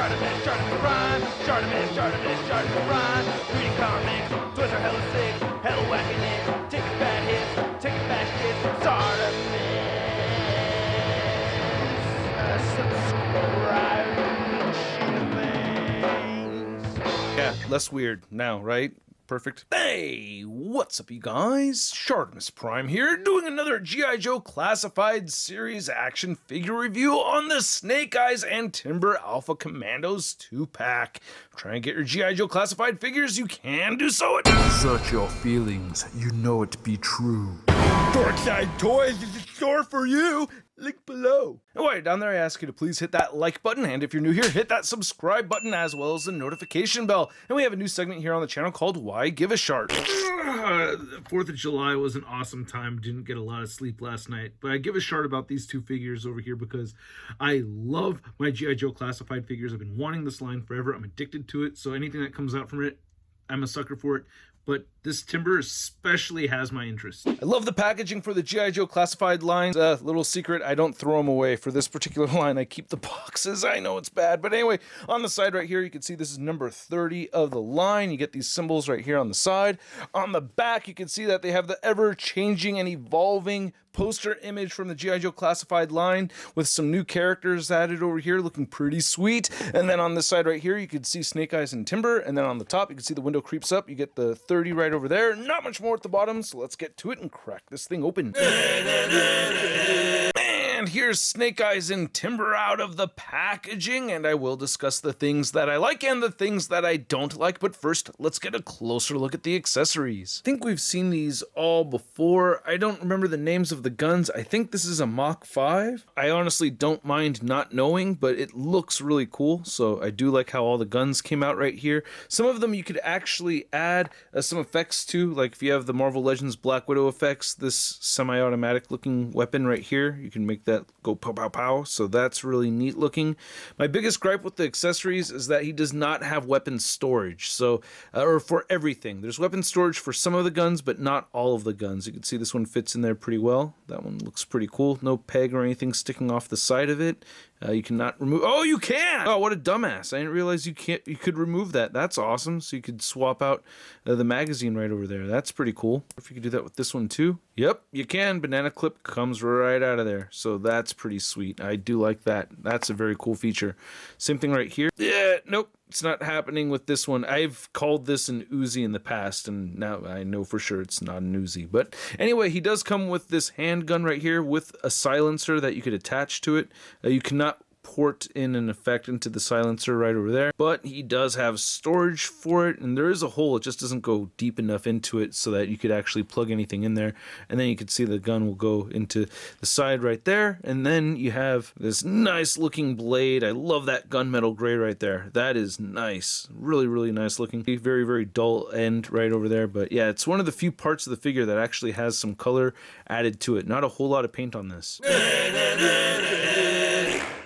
ShartimusPrime, ShartimusPrime. Reading comics, toys are hella sick, hella whacking it, taking bad hits, taking bad shit. Subscribe. Yeah, less weird now, right? Perfect. Hey, what's up, you guys? ShartimusPrime here, doing another G.I. Joe Classified Series action figure review on the Snake Eyes and Timber Alpha Commandos 2-pack. Try and get your G.I. Joe Classified figures, you can do so at Search your feelings, you know it be true. Dorkside Toys is a store for you. Link below. And while you're down there, I ask you to please hit that like button, and if you're new here, hit that subscribe button as well as the notification bell. And we have a new segment here on the channel called Why Give a Shart. 4th of July was an awesome time. Didn't get a lot of sleep last night, but I give a shart about these two figures over here because I love my G.I. Joe Classified figures. I've been wanting this line forever. I'm addicted to it, so anything that comes out from it, I'm a sucker for it. But this Timber especially has my interest. I love the packaging for the G.I. Joe Classified lines. Little secret, I don't throw them away. For this particular line, I keep the boxes. I know it's bad. But anyway, on the side right here, you can see this is number 30 of the line. You get these symbols right here on the side. On the back, you can see that they have the ever-changing and evolving poster image from the G.I. Joe Classified line with some new characters added over here, looking pretty sweet. And then on this side right here, you can see Snake Eyes and Timber. And then on the top, you can see the window creeps up. You get the 30 right over there. Not much more at the bottom, so let's get to it and crack this thing open. And here's Snake Eyes and Timber out of the packaging, and I will discuss the things that I like and the things that I don't like, but first, let's get a closer look at the accessories. I think we've seen these all before. I don't remember the names of the guns. I think this is a Mach 5. I honestly don't mind not knowing, but it looks really cool, so I do like how all the guns came out right here. Some of them you could actually add some effects to, like if you have the Marvel Legends Black Widow effects, this semi-automatic looking weapon right here, you can make that go pow pow pow, so that's really neat looking. My biggest gripe with the accessories is that he does not have weapon storage, so or for everything. There's weapon storage for some of the guns, but not all of the guns. You can see this one fits in there pretty well. That one looks pretty cool. No peg or anything sticking off the side of it. You cannot remove. Oh, you can! Oh, what a dumbass! I didn't realize you can't. You could remove that. That's awesome. So you could swap out the magazine right over there. That's pretty cool. If you could do that with this one too. Yep, you can. Banana clip comes right out of there. So that's pretty sweet. I do like that. That's a very cool feature. Same thing right here. Yeah, nope. It's not happening with this one. I've called this an Uzi in the past, and now I know for sure it's not an Uzi. But anyway, he does come with this handgun right here with a silencer that you could attach to it. You cannot port in an effect into the silencer right over there, but he does have storage for it, and there is a hole. It just doesn't go deep enough into it so that you could actually plug anything in there. And then you can see the gun will go into the side right there, and then you have this nice looking blade. I love that gunmetal gray right there. That is nice. Really, really nice looking. Very, very dull end right over there, but yeah, it's one of the few parts of the figure that actually has some color added to it. Not a whole lot of paint on this.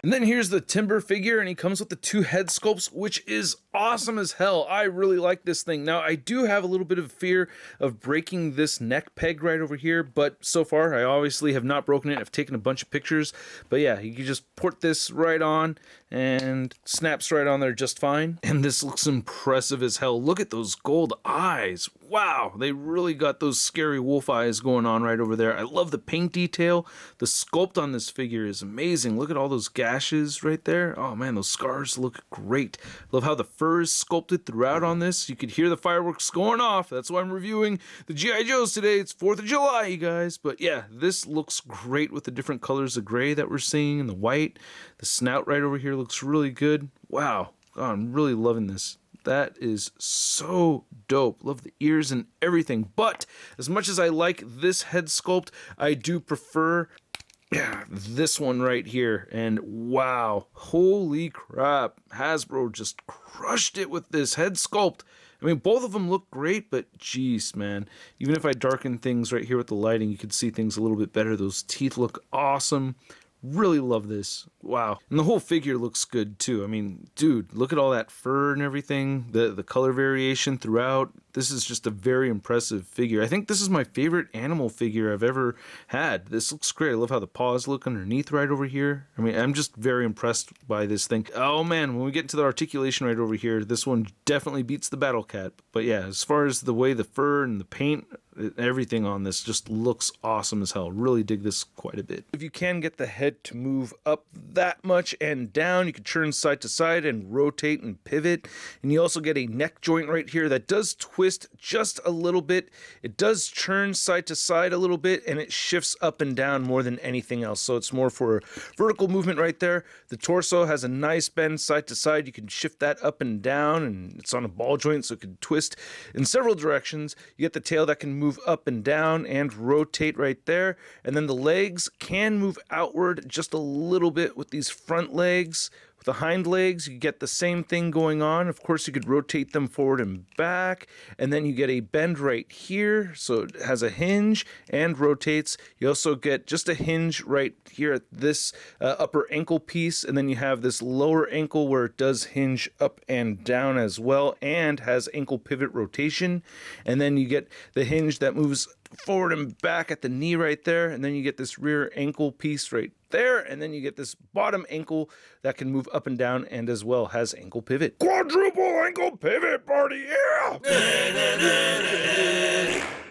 And then here's the Timber figure, and he comes with the 2 head sculpts, which is awesome as hell. I really like this thing. Now, I do have a little bit of fear of breaking this neck peg right over here, but so far, I obviously have not broken it. I've taken a bunch of pictures, but yeah, you can just port this right on, and snaps right on there just fine. And this looks impressive as hell. Look at those gold eyes. Wow, they really got those scary wolf eyes going on right over there. I love the paint detail. The sculpt on this figure is amazing. Look at all those gashes right there. Oh man, those scars look great. Love how the fur is sculpted throughout on this. You could hear the fireworks going off. That's why I'm reviewing the G.I. Joes today. It's 4th of July, you guys. But yeah, this looks great with the different colors of gray that we're seeing and the white. The snout right over here looks really good. Wow, God, I'm really loving this. That is so dope. Love the ears and everything. But as much as I like this head sculpt, I do prefer this one right here. And wow, holy crap. Hasbro just crushed it with this head sculpt. I mean, both of them look great, but geez, man. Even if I darken things right here with the lighting, you can see things a little bit better. Those teeth look awesome. Really love this. Wow. And the whole figure looks good too. I mean, dude, look at all that fur and everything, the color variation throughout. This is just a very impressive figure. I think this is my favorite animal figure I've ever had. This looks great. I love how the paws look underneath right over here. I mean, I'm just very impressed by this thing. Oh man, when we get into the articulation right over here, this one definitely beats the Battle Cat. But yeah, as far as the way the fur and the paint, everything on this just looks awesome as hell. Really dig this quite a bit. If you can get the head to move up that much and down, you can turn side to side and rotate and pivot. And you also get a neck joint right here that does twist just a little bit. It does turn side to side a little bit, and it shifts up and down more than anything else. So it's more for vertical movement right there. The torso has a nice bend side to side. You can shift that up and down, and it's on a ball joint, so it can twist in several directions. You get the tail that can move up and down and rotate right there. And then the legs can move outward just a little bit with these front legs. With the hind legs, you get the same thing going on. Of course, you could rotate them forward and back, and then you get a bend right here, so it has a hinge and rotates. You also get just a hinge right here at this upper ankle piece, and then you have this lower ankle where it does hinge up and down as well, and has ankle pivot rotation. And then you get the hinge that moves forward and back at the knee right there, and then you get this rear ankle piece right there, and then you get this bottom ankle that can move up and down and as well has ankle pivot. Quadruple ankle pivot party, yeah!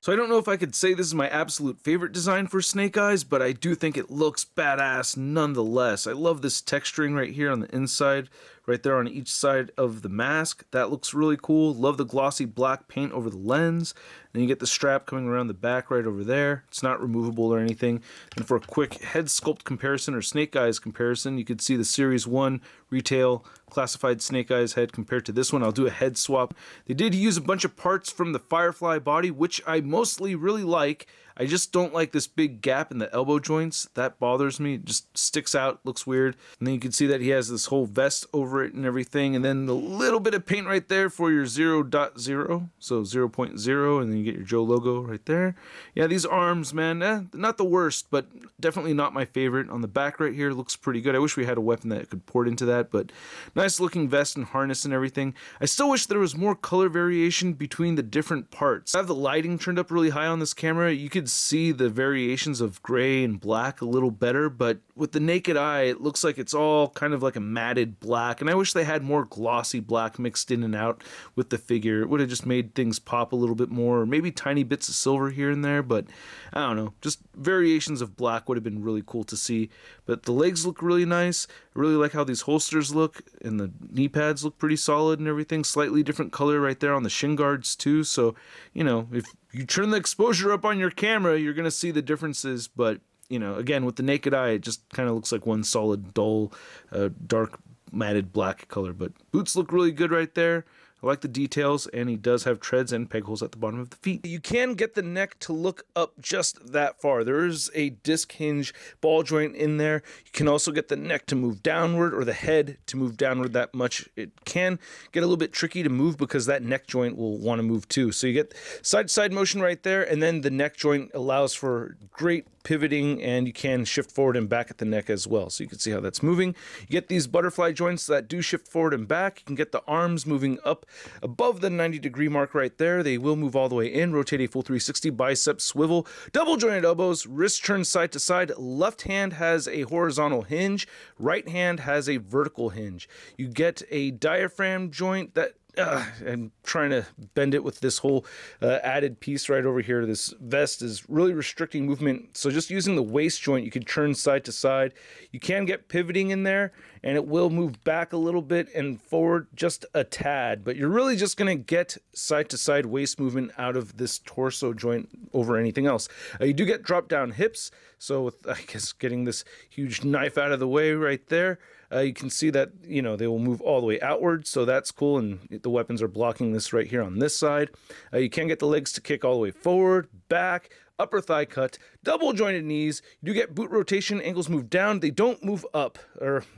So I don't know if I could say this is my absolute favorite design for Snake Eyes, but I do think it looks badass nonetheless. I love this texturing right here on the inside, right there on each side of the mask. That looks really cool. Love the glossy black paint over the lens. Then you get the strap coming around the back right over there. It's not removable or anything. And for a quick head sculpt comparison or Snake Eyes comparison, you could see the Series 1 retail classified Snake Eyes head compared to this one. I'll do a head swap. They did use a bunch of parts from the Firefly body, which I mostly really like. I just don't like this big gap in the elbow joints. That bothers me. It just sticks out, looks weird. And then you can see that he has this whole vest over it and everything. And then the little bit of paint right there for your 0.0, so 0.0, and then you get your Joe logo right there. Yeah, these arms, man, not the worst, but definitely not my favorite. On the back right here, looks pretty good. I wish we had a weapon that could port into that, but nice looking vest and harness and everything. I still wish there was more color variation between the different parts. I have the lighting turned up really high on this camera. You could see the variations of gray and black a little better, but with the naked eye, it looks like it's all kind of like a matted black, and I wish they had more glossy black mixed in and out with the figure. It would have just made things pop a little bit more, or maybe tiny bits of silver here and there, but I don't know. Just variations of black would have been really cool to see, but the legs look really nice. I really like how these holsters look, and the knee pads look pretty solid and everything. Slightly different color right there on the shin guards too, so, you know, if you turn the exposure up on your camera, you're going to see the differences, but, you know, again, with the naked eye, it just kind of looks like one solid, dull, dark, matted black color, but boots look really good right there. I like the details, and he does have treads and peg holes at the bottom of the feet. You can get the neck to look up just that far. There is a disc hinge ball joint in there. You can also get the neck to move downward or the head to move downward that much. It can get a little bit tricky to move because that neck joint will want to move too. So you get side-to-side motion right there, and then the neck joint allows for great pivoting, and you can shift forward and back at the neck as well. So you can see how that's moving. You get these butterfly joints that do shift forward and back. You can get the arms moving up above the 90-degree mark right there. They will move all the way in, rotate a full 360, bicep swivel, double jointed elbows, wrist turn side to side. Left hand has a horizontal hinge, right hand has a vertical hinge. You get a diaphragm joint that I'm trying to bend it with this whole added piece right over here. This vest is really restricting movement. So just using the waist joint, you can turn side to side. You can get pivoting in there, and it will move back a little bit and forward just a tad. But you're really just going to get side to side waist movement out of this torso joint over anything else. You do get drop down hips. So with, I guess, getting this huge knife out of the way right there, you can see that, you know, they will move all the way outward, so that's cool, and the weapons are blocking this right here on this side. You can get the legs to kick all the way forward, back, upper thigh cut, Double jointed knees. You do get boot rotation. Ankles move down. They don't move up.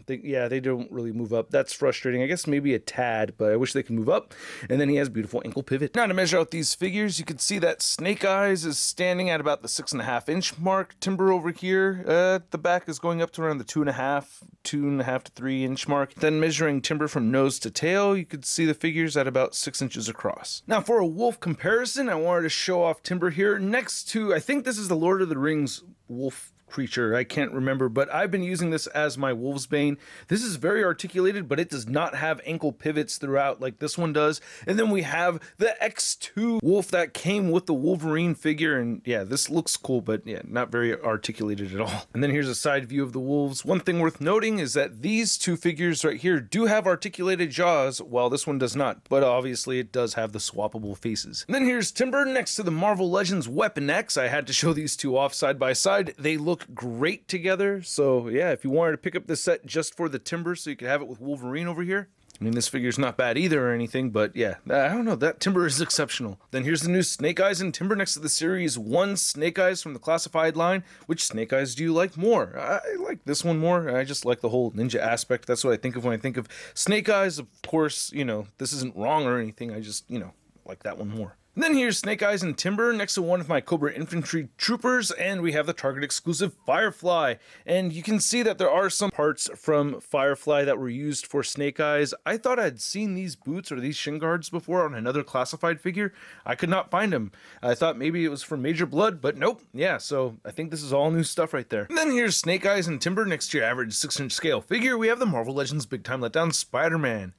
They don't really move up. That's frustrating. I guess maybe a tad, but I wish they could move up. And then he has beautiful ankle pivot. Now to measure out these figures, you can see that Snake Eyes is standing at about the 6.5 inch mark. Timber over here, the back is going up to around the 2.5 to 3 inch mark. Then measuring Timber from nose to tail, you could see the figures at about 6 inches across. Now for a wolf comparison, I wanted to show off Timber here next to, I think this is the Lord of the Rings wolf creature. I can't remember, but I've been using this as my Wolfsbane. This is very articulated, but it does not have ankle pivots throughout like this one does. And then we have the X2 wolf that came with the Wolverine figure, and yeah, this looks cool, but yeah, not very articulated at all. And then here's a side view of the wolves. One thing worth noting is that these two figures right here do have articulated jaws, while this one does not, but obviously it does have the swappable faces. And then here's Timber next to the Marvel Legends Weapon X. I had to show these two off side by side. They look great together. So yeah, if you wanted to pick up this set just for the Timber so you could have it with Wolverine over here, I mean, this figure's not bad either or anything, but yeah, I don't know, that Timber is exceptional. Then here's the new Snake Eyes and Timber next to the Series 1 Snake Eyes from the Classified line. Which Snake Eyes do you like more? I like this one more. I just like the whole ninja aspect. That's what I think of when I think of Snake Eyes. Of course, you know, this isn't wrong or anything. I just, you know, like that one more. And then here's Snake Eyes and Timber next to one of my Cobra Infantry troopers, and we have the Target exclusive Firefly. And you can see that there are some parts from Firefly that were used for Snake Eyes. I thought I'd seen these boots or these shin guards before on another classified figure. I could not find them. I thought maybe it was from Major Blood, but nope. Yeah, so I think this is all new stuff right there. And then here's Snake Eyes and Timber next to your average 6-inch scale figure. We have the Marvel Legends Big Time Letdown Spider-Man.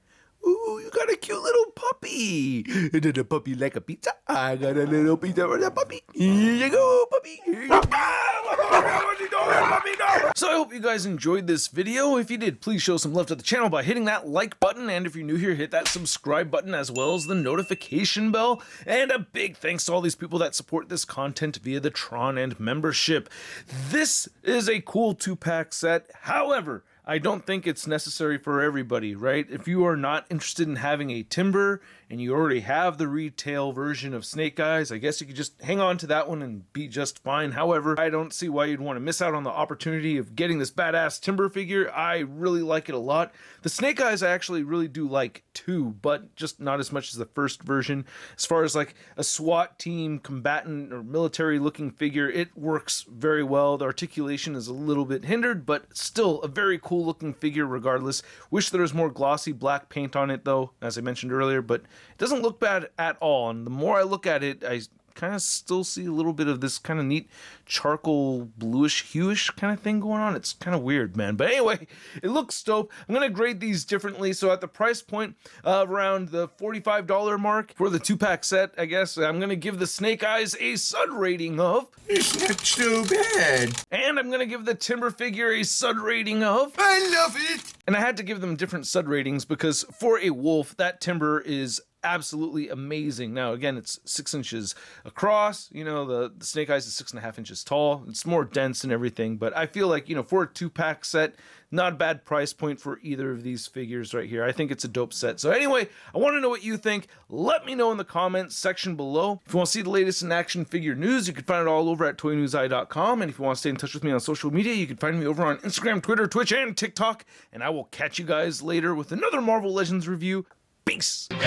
Ooh, you got a cute little puppy. Did a puppy like a pizza? I got a little pizza for the puppy. Here you go, puppy. Here you go. So I hope you guys enjoyed this video. If you did, please show some love to the channel by hitting that like button. And if you're new here, hit that subscribe button as well as the notification bell. And a big thanks to all these people that support this content via the Tron and membership. This is a cool 2-pack set. However, I don't think it's necessary for everybody, right? If you are not interested in having a Timber and you already have the retail version of Snake Eyes, I guess you could just hang on to that one and be just fine. However, I don't see why you'd want to miss out on the opportunity of getting this badass Timber figure. I really like it a lot. The Snake Eyes I actually really do like too, but just not as much as the first version. As far as like a SWAT team combatant or military looking figure, it works very well. The articulation is a little bit hindered, but still a very cool looking figure regardless. Wish there was more glossy black paint on it though, as I mentioned earlier, but it doesn't look bad at all. And the more I look at it, I kind of still see a little bit of this kind of neat charcoal bluish hueish kind of thing going on. It's kind of weird, man, but anyway, it looks dope. I'm gonna grade these differently. So at the price point of around the $45 mark for the 2-pack set, I guess I'm gonna give the Snake Eyes a Sud rating of, it's not so bad. and I'm gonna give the Timber figure a Sud rating of, I love it. and I had to give them different Sud ratings because for a wolf, that Timber is absolutely amazing. Now again, it's 6 inches across, you know, the Snake Eyes is 6.5 inches tall. It's more dense and everything, but I feel like, you know, for a 2-pack set, not a bad price point for either of these figures right here. I think it's a dope set. So anyway, I want to know what you think. Let me know in the comments section below. If you want to see the latest in action figure news, you can find it all over at toynewseye.com. And if you want to stay in touch with me on social media, you can find me over on Instagram, Twitter, Twitch, and TikTok. And I will catch you guys later with another Marvel Legends review. Peace. I'm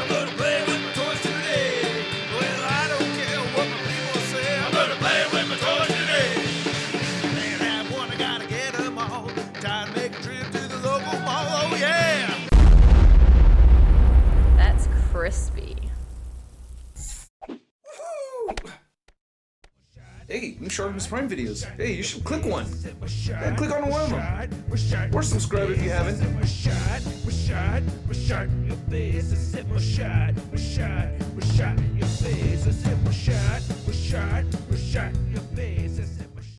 gonna play with my toys today. Well, I don't care what my people say. I'm gonna play with my toys today. Can't have one, I gotta get them all. Time to make a trip to the local mall. Oh yeah. That's crispy. Hey, new ShartimusPrime videos. Hey, you should click one. Yeah, click on one of them. Or subscribe if you haven't. Your face, I said my shot, in your face, I said my shot, your face.